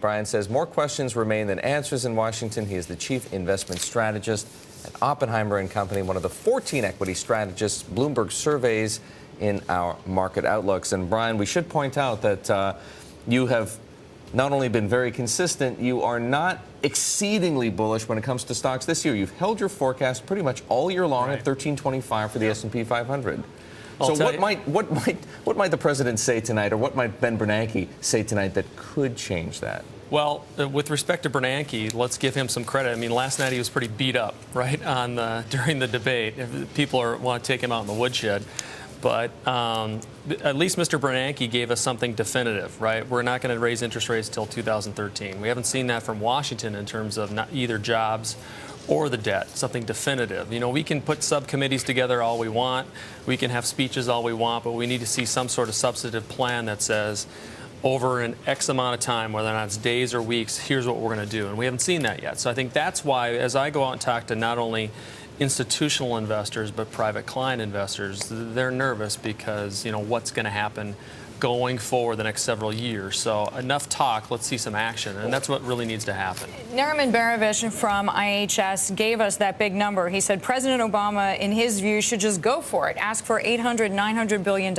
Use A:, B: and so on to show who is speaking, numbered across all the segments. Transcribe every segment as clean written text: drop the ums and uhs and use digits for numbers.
A: Brian says more questions remain than answers in Washington. He is the chief investment strategist at Oppenheimer Company, one of the 14 equity strategists Bloomberg surveys in our market outlooks. And Brian, we should point out that you have not only been very consistent, you are not exceedingly bullish when it comes to stocks this year. You've held your forecast pretty much all year long at 1325 for the S&P 500. So what might the president say tonight, or what might Ben Bernanke say tonight that could change that?
B: Well, with respect to Bernanke, let's give him some credit. I mean, last night he was pretty beat up, right, during the debate. People want to take him out in the woodshed. But at least Mr. Bernanke gave us something definitive, right? We're not going to raise interest rates until 2013. We haven't seen that from Washington in terms of not either jobs or the debt, something definitive. You know, we can put subcommittees together all we want. We can have speeches all we want, but we need to see some sort of substantive plan that says, over an X amount of time, whether or not it's days or weeks, here's what we're going to do. And we haven't seen that yet. So I think that's why, as I go out and talk to not only institutional investors but private client investors, they're nervous because, you know, what's going to happen going forward the next several years. So enough talk, let's see some action, and that's what really needs to happen.
C: Nariman Behrovich from IHS gave us that big number. He said President Obama, in his view, should just go for it. Ask for $800, $900 billion.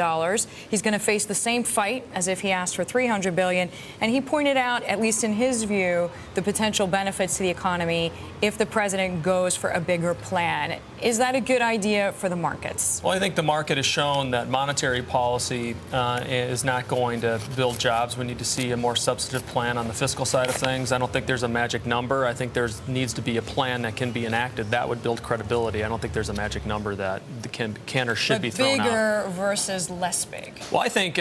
C: He's going to face the same fight as if he asked for $300 billion. And he pointed out, at least in his view, the potential benefits to the economy if the president goes for a bigger plan. Is that a good idea for the markets?
B: Well, I think the market has shown that monetary policy is not going to build jobs. We need to see a more substantive plan on the fiscal side of things. I don't think there's a magic number. I think there needs to be a plan that can be enacted. That would build credibility. I don't think there's a magic number that can or should be thrown out.
C: Bigger versus less big?
B: Well, I think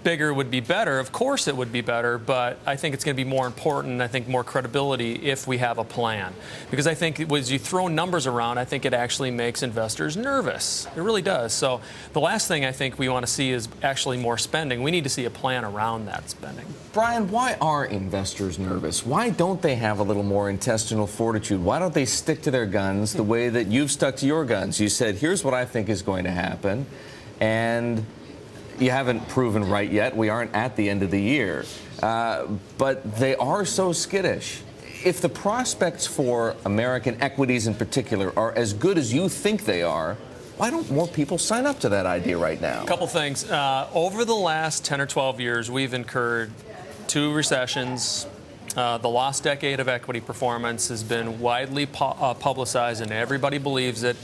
B: bigger would be better. Of course it would be better, but I think it's going to be more important, I think more credibility if we have a plan. Because I think as you throw numbers around, I think it actually makes investors nervous. It really does. So the last thing I think we want to see is actually more spending. We need to see a plan around that spending.
A: Brian, why are investors nervous? Why don't they have a little more intestinal fortitude? Why don't they stick to their guns the way that you've stuck to your guns? You said, here's what I think is going to happen, and you haven't proven right yet. We aren't at the end of the year. But they are so skittish. If the prospects for American equities in particular are as good as you think they are, why don't more people sign up to that idea right now?
B: A couple things. Over the last 10 or 12 years, we've incurred 2 recessions. The lost decade of equity performance has been widely publicized, and everybody believes it.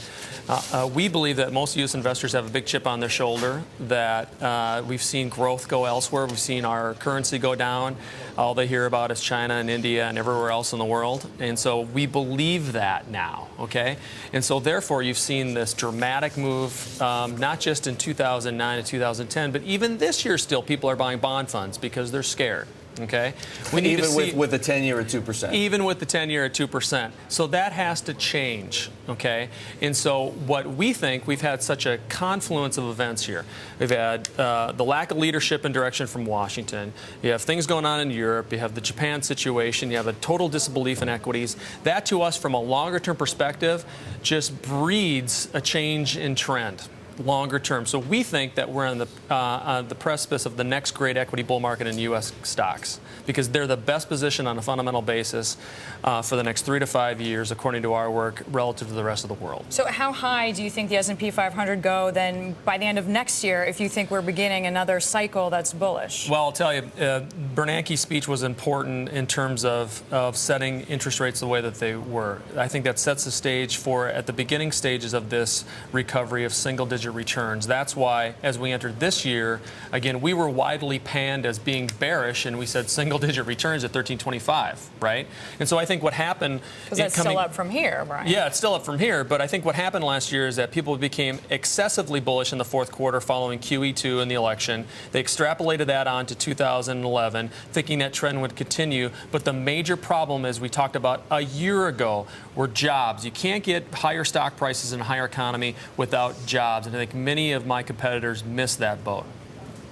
B: We believe that most U.S. investors have a big chip on their shoulder, that we've seen growth go elsewhere. We've seen our currency go down. All they hear about is China and India and everywhere else in the world. And so we believe that now, okay? And so therefore, you've seen this dramatic move, not just in 2009 and 2010, but even this year still people are buying bond funds because they're scared. Okay,
A: we need even with the 10-year at 2%.
B: Even with the 10-year at 2%. So that has to change. Okay, and so what we think, we've had such a confluence of events here. We've had the lack of leadership and direction from Washington. You have things going on in Europe. You have the Japan situation. You have a total disbelief in equities. That, to us, from a longer-term perspective, just breeds a change in trend. Longer term. So we think that we're on the precipice of the next great equity bull market in U.S. stocks because they're the best position on a fundamental basis for the next 3 to 5 years, according to our work, relative to the rest of the world.
C: So how high do you think the S&P 500 go then by the end of next year if you think we're beginning another cycle that's bullish?
B: Well, I'll tell you, Bernanke's speech was important in terms of setting interest rates the way that they were. I think that sets the stage for, at the beginning stages of this recovery, of single-digit returns. That's why, as we entered this year, again, we were widely panned as being bearish, and we said single-digit returns at 1325, right? And so I think what happened...
C: Because that's still up from here, Brian.
B: Yeah, it's still up from here, but I think what happened last year is that people became excessively bullish in the fourth quarter following QE2 in the election. They extrapolated that on to 2011, thinking that trend would continue, but the major problem, as we talked about a year ago, were jobs. You can't get higher stock prices in a higher economy without jobs. And I think many of my competitors missed that boat.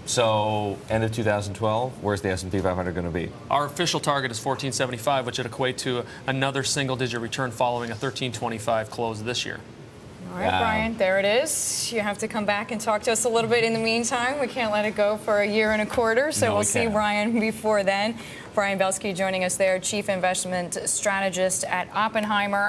A: So, end of 2012, where's the S&P 500 going to be?
B: Our official target is 1475, which would equate to another single-digit return following a 1325 close this year.
C: All right, Brian, there it is. You have to come back and talk to us a little bit in the meantime. We can't let it go for a year and a quarter, so we'll see Brian before then. Brian Belski joining us there, Chief Investment Strategist at Oppenheimer.